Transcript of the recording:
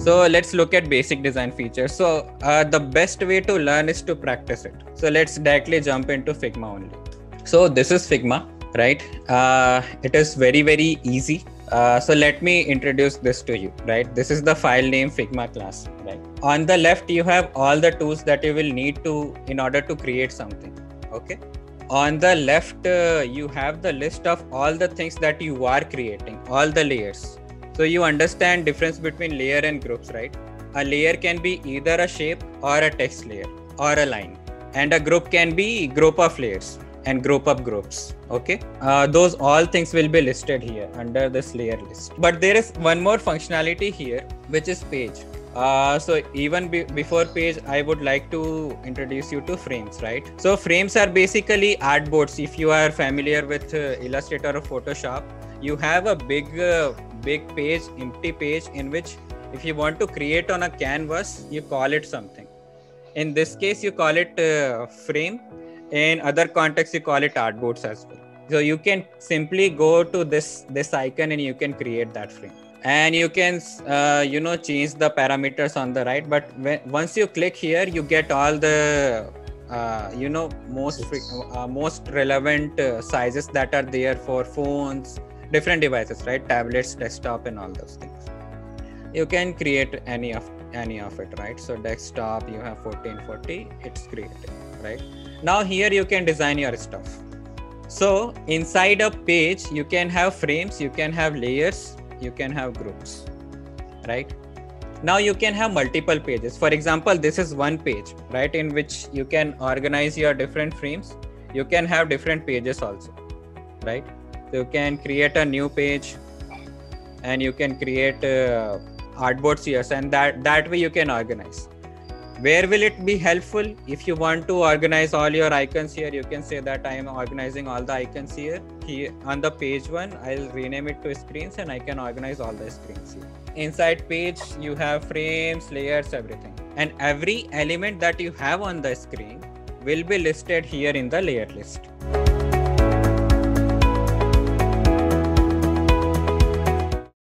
So let's look at basic design features. So the best way to learn is to practice it. So let's directly jump into Figma only. So this is Figma, right? It is very, very easy. So let me introduce this to you, right? This is the file name Figma class, right? On the left, you have all the tools that you will need in order to create something, okay? On the left, you have the list of all the things that you are creating, all the layers. So you understand difference between layer and groups, right? A layer can be either a shape or a text layer or a line. And a group can be group of layers and group of groups, okay? Those all things will be listed here under this layer list. But there is one more functionality here, which is page. So even before page, I would like to introduce you to frames, right? So frames are basically artboards. If you are familiar with Illustrator or Photoshop, you have a big page, empty page, in which if you want to create on a canvas, you call it something. In this case, you call it frame. In other contexts, you call it artboards as well. So you can simply go to this icon and you can create that frame. And you can change the parameters on the right, but once you click here, you get all the most relevant sizes that are there for phones, different devices, right? Tablets, desktop, and all those things. You can create any of it, right? So desktop, you have 1440, it's created, right? Now here you can design your stuff. So inside a page, you can have frames, you can have layers, you can have groups, right? Now you can have multiple pages. For example, this is one page, right, in which you can organize your different frames. You can have different pages also, right? So you can create a new page and you can create artboards here, and that way you can organize. Where will it be helpful? If you want to organize all your icons here, you can say that I am organizing all the icons here. Here on the page one, I'll rename it to screens and I can organize all the screens here. Inside page, you have frames, layers, everything. And every element that you have on the screen will be listed here in the layer list.